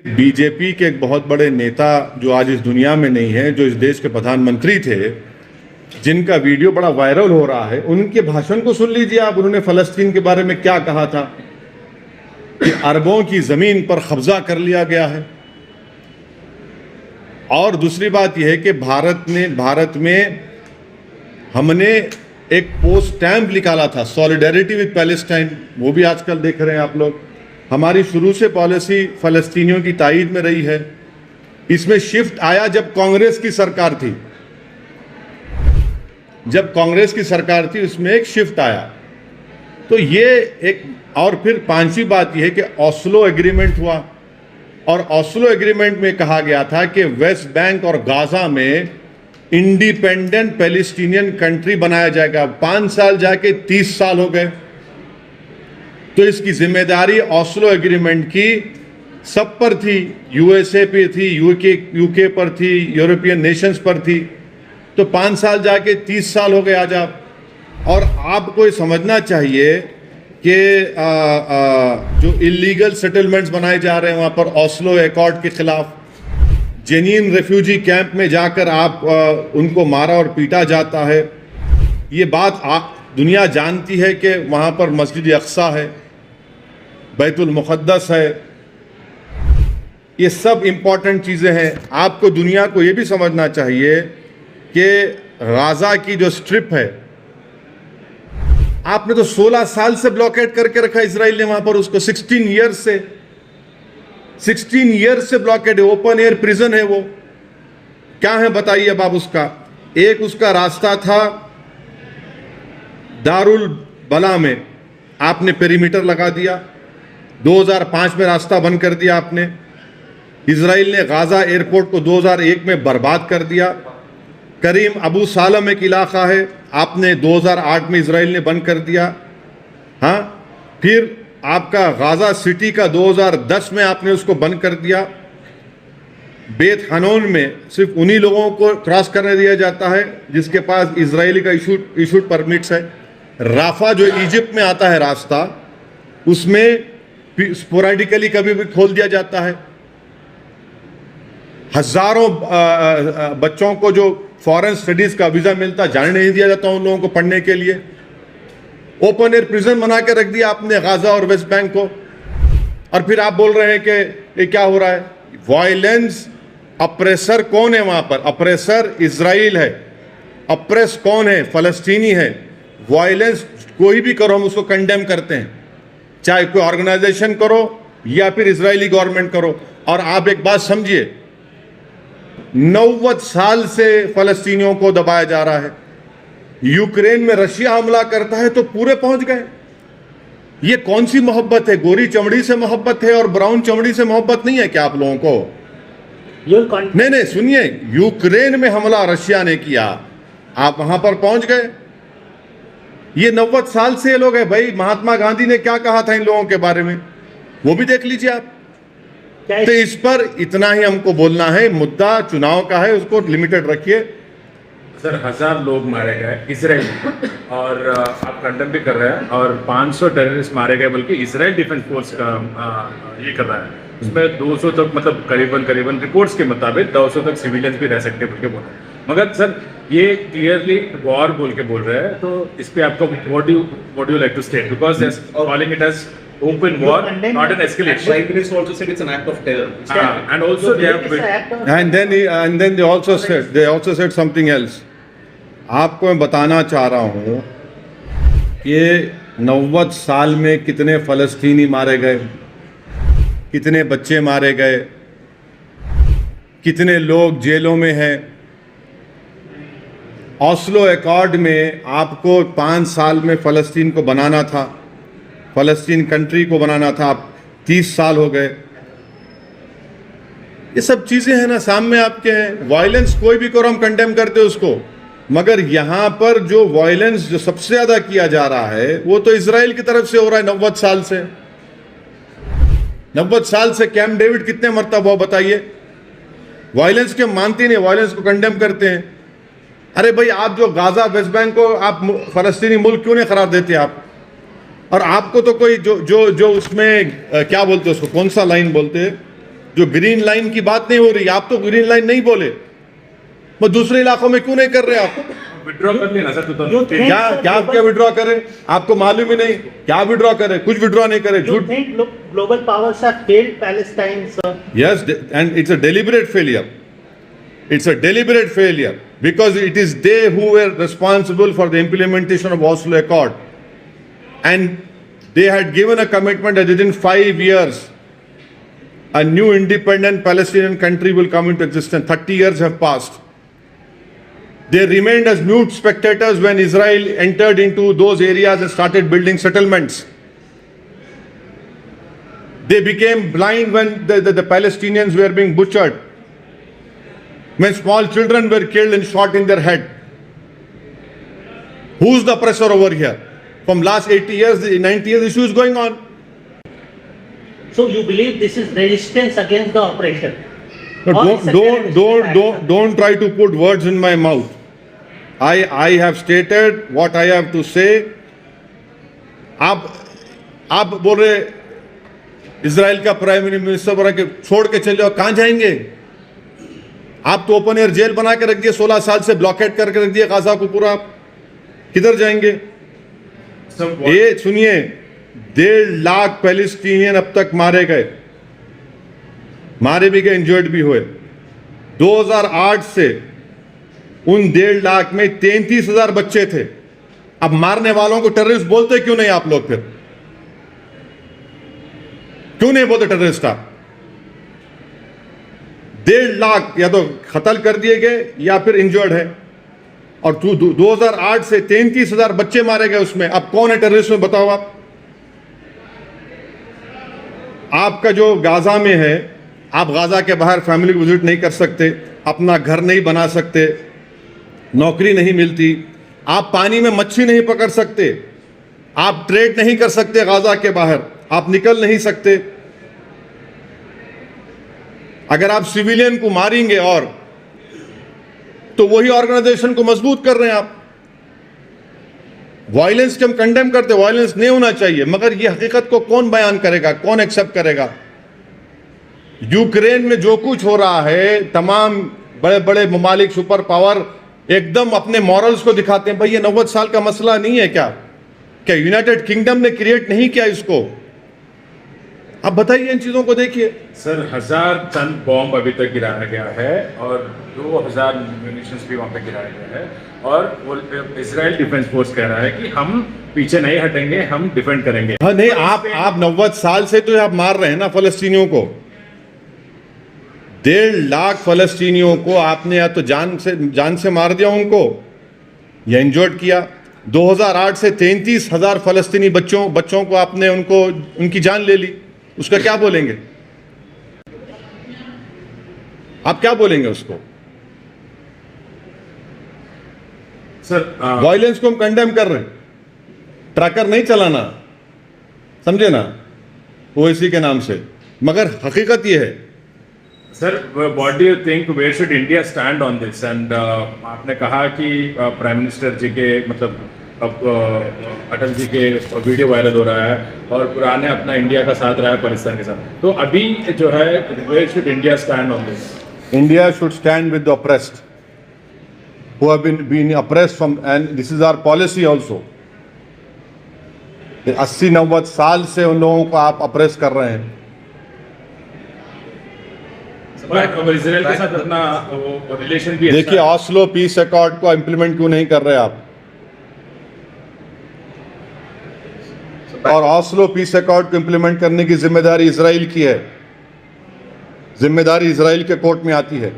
BJP के एक बहुत बड़े नेता जो आज इस दुनिया में नहीं है, जो इस देश के प्रधानमंत्री थे, जिनका वीडियो बड़ा वायरल हो रहा है, उनके भाषण को सुन लीजिए आप। उन्होंने फलस्तीन के बारे में क्या कहा था कि अरबों की जमीन पर कब्जा कर लिया गया है। और दूसरी बात यह है कि भारत में हमने एक पोस्ट स्टैम्प निकाला था, सॉलिडेरिटी विद पैलेस्टाइन, वो भी आजकल देख रहे हैं आप लोग। हमारी शुरू से पॉलिसी फलस्तीनियों की ताईद में रही है। इसमें शिफ्ट आया जब कांग्रेस की सरकार थी, उसमें एक शिफ्ट आया। तो ये एक, और फिर पांचवी बात यह है कि ओस्लो एग्रीमेंट हुआ, और ओस्लो एग्रीमेंट में कहा गया था कि वेस्ट बैंक और गाजा में इंडिपेंडेंट पैलेस्टीनियन कंट्री बनाया जाएगा। 5 साल जाके 30 साल हो गए। तो इसकी जिम्मेदारी ओस्लो एग्रीमेंट की सब पर थी, यूएसए पे थी, यूके पर थी, यूरोपियन नेशंस पर थी। तो 5 साल जाके 30 साल हो गए आज आप। और आपको ये समझना चाहिए कि जो इलीगल सेटलमेंट्स बनाए जा रहे हैं वहाँ पर ओस्लो एकॉर्ड के खिलाफ, जेनिन रेफ्यूजी कैंप में जाकर आप उनको मारा और पीटा जाता है। ये बात दुनिया जानती है कि वहाँ पर मस्जिद अक्सा है, बैतुल मुक़द्दस है। ये सब इम्पॉर्टेंट चीज़ें हैं। आपको दुनिया को ये भी समझना चाहिए कि गाज़ा की जो स्ट्रिप है, आपने तो 16 साल से ब्लॉकेड करके रखा इजराइल ने वहाँ पर उसको। 16 ईयर्स से ब्लॉकेड है। ओपन एयर प्रिजन है वो। क्या है बताइए अब आप उसका। एक उसका रास्ता था दारुल बला में, आपने पेरीमीटर लगा दिया। 2005 में रास्ता बंद कर दिया आपने। इजराइल ने गाजा एयरपोर्ट को 2001 में बर्बाद कर दिया। करीम अबू सालम एक इलाका है, आपने 2008 में इजराइल ने बंद कर दिया। हाँ, फिर आपका गाजा सिटी का 2010 में आपने उसको बंद कर दिया। बेत हनोन में सिर्फ उन्हीं लोगों को क्रॉस करने दिया जाता है जिसके पास इजरायली का इशूड परमिट्स है। राफा जो इजिप्ट में आता है रास्ता, उसमें स्पोरेडिकली कभी भी खोल दिया जाता है। हजारों बच्चों को जो फॉरेन स्टडीज का वीजा मिलता, जाने नहीं दिया जाता उन लोगों को पढ़ने के लिए। ओपन एयर प्रिजन बना के रख दिया आपने गाजा और वेस्ट बैंक को। और फिर आप बोल रहे हैं कि ये क्या हो रहा है। वायलेंस, अप्रेसर कौन है वहां पर? अप्रेसर इजराइल है। अप्रेस कौन है? फलस्तीनी है। वायलेंस कोई भी करो, हम उसको कंडेम करते हैं, चाहे कोई ऑर्गेनाइजेशन करो या फिर इजरायली गवर्नमेंट करो। और आप एक बात समझिए, 90 साल से फलस्तीनियों को दबाया जा रहा है। यूक्रेन में रशिया हमला करता है तो पूरे पहुंच गए। ये कौन सी मोहब्बत है? गोरी चमड़ी से मोहब्बत है और ब्राउन चमड़ी से मोहब्बत नहीं है क्या आप लोगों को? नहीं, सुनिए, यूक्रेन में हमला रशिया ने किया, आप वहां पर पहुंच गए। ये 90 साल से ये लोग हैं भाई। महात्मा गांधी ने क्या कहा था इन लोगों के बारे में, वो भी देख लीजिए आप। तो इस पर इतना ही हमको बोलना है। मुद्दा चुनाव का है, उसको लिमिटेड रखिए। सर, 1000 लोग मारे गए इजराइल, और आप कंडेम भी कर रहे हैं, और 500 टेररिस्ट मारे गए, बल्कि इजराइल डिफेंस फोर्स का ये कर रहा है। उसमें 200 तक, मतलब करीबन रिपोर्ट्स के मुताबिक 200 तक सिविलियंस भी रह सकते हैं बोल के बोल रहे हैं। मगर सर, ये क्लियरली वॉर बोल के बोल रहे हैं। तो इस पे आपका what do you like to state, because they are calling it as open war, not an escalation. Prime Minister also said it's an act of terror. And also they have and then they also said something else. आपको मैं बताना चाह रहा हूँ कि 90 साल में कितने फलस्तीनी मारे गए, कितने बच्चे मारे गए, कितने लोग जेलों में हैं। ओस्लो एकॉर्ड में आपको 5 साल में फ़लस्तीन को बनाना था, फ़लस्तीन कंट्री को बनाना था, आप 30 साल हो गए। ये सब चीज़ें हैं ना, सामने आपके हैं। वायलेंस कोई भी करो, हम कंडेम करते उसको। मगर यहाँ पर जो वायलेंस जो सबसे ज़्यादा किया जा रहा है वो तो इजराइल की तरफ से हो रहा है। 90 साल से 90 साल से कैंप डेविड कितने मरतबा हुआ बताइए। वायलेंस के मानते नहीं, वायलेंस को कंडेम करते हैं। अरे भाई, आप जो गाजा वेस्ट बैंक को आप फ़लस्तीनी मुल्क क्यों नहीं करार देते आप? और आपको तो कोई जो जो जो उसमें क्या बोलते हैं उसको, कौन सा लाइन बोलते हैं, जो ग्रीन लाइन की बात नहीं हो रही, आप तो ग्रीन लाइन नहीं बोले, वो दूसरे इलाकों में क्यों नहीं कर रहे आप? विड्रॉ कर लिया ना सर 2015। क्या विड्रॉ करें? आपको मालूम ही नहीं क्या विड्रॉ करें, कुछ विड्रॉ नहीं करे, You झूठ। think global powers have failed Palestine, sir? Yes, and it's a deliberate failure. It's a deliberate failure because it is they who were responsible for the implementation of Oslo Accord. And they had given a commitment that within 5 years, a new independent Palestinian country will come into existence. 30 years have passed. They remained as mute spectators when Israel entered into those areas and started building settlements. They became blind when the Palestinians were being butchered, when small children were killed and shot in their head. Who's the oppressor over here? From last 80 years, 90 years, the issue is going on. So you believe this is resistance against the oppression? But Or it's a terrorist act? don't try to put words in my mouth. I have stated what I have to say. आप बोल रहे Israel का prime minister बोल रहा कि छोड़ के चले जाओ, कहां जाएंगे? आप तो ओपन एयर जेल बना के रख दिए, 16 साल से ब्लॉकेट करके रख दिए गाजा को पूरा, किधर जाएंगे? ये सुनिए, 1.5 लाख पैलेस्टीनियन अब तक मारे गए, मारे भी गए, इंजर्ड भी हुए। 2008 से उन 1.5 लाख में 33,000 बच्चे थे। अब मारने वालों को टेररिस्ट बोलते क्यों नहीं आप लोग? फिर क्यों नहीं बोलते टेररिस्ट? आप 1.5 लाख या तो कत्ल कर दिए गए या फिर इंजर्ड है, और 2008 से 33,000 बच्चे मारे गए उसमें। अब कौन है टेररिस्ट में बताओ आप? आपका जो गाजा में है, आप गाजा के बाहर फैमिली विजिट नहीं कर सकते, अपना घर नहीं बना सकते, नौकरी नहीं मिलती, आप पानी में मच्छी नहीं पकड़ सकते, आप ट्रेड नहीं कर सकते गाजा के बाहर, आप निकल नहीं सकते। अगर आप सिविलियन को मारेंगे और तो वही ऑर्गेनाइजेशन को मजबूत कर रहे हैं आप। वायलेंस के हम कंडेम करते, वायलेंस नहीं होना चाहिए, मगर ये हकीकत को कौन बयान करेगा, कौन एक्सेप्ट करेगा? यूक्रेन में जो कुछ हो रहा है, तमाम बड़े बड़े ममालिक, सुपर पावर एकदम अपने मॉरल्स को दिखाते हैं। भाई ये 90 साल का मसला नहीं है क्या? क्या यूनाइटेड किंगडम ने क्रिएट नहीं किया इसको? आप बताइए, इन चीजों को देखिए। सर 1000 टन बॉम्ब अभी तक गिराया गया है और 2000 म्यूनिशंस भी वहां पे गिराया गया है, और वो इजराइल डिफेंस फोर्स कह रहा है कि हम पीछे नहीं हटेंगे, हम डिफेंड करेंगे। हाँ नहीं, आप 90 साल से तो आप मार रहे हैं ना फलस्तीनियों को। 1.5 लाख फलस्तीनियों को आपने या तो जान से मार दिया उनको, या इंजर्ड किया। 2008 से 33,000 फलस्तीनी बच्चों को आपने उनकी जान ले ली। उसका क्या बोलेंगे आप? क्या बोलेंगे उसको? सर वायलेंस को हम कंडेम कर रहे हैं, ट्रैकर नहीं चलाना, समझे ना, ओएसी के नाम से। मगर हकीकत यह है। Sir, what do you think, where should India stand on this? And आपने कहा कि प्राइम मिनिस्टर जी के मतलब अब अटल जी के वीडियो वायरल हो रहा है और पुराने अपना इंडिया का साथ रहा है पाकिस्तान के साथ, तो अभी जो है where should India stand on this? India should stand with the oppressed who have been oppressed from, and this is our policy also. 80-90 साल से उन लोगों को आप अप्रेस कर रहे हैं। इजराइल के साथ अपना रिलेशन भी देखिए, ऑस्लो पीस अकॉर्ड को इंप्लीमेंट क्यों नहीं कर रहे आप? और ऑस्लो पीस अकॉर्ड को इंप्लीमेंट करने की जिम्मेदारी इजराइल की है, जिम्मेदारी इजराइल के कोर्ट में आती है।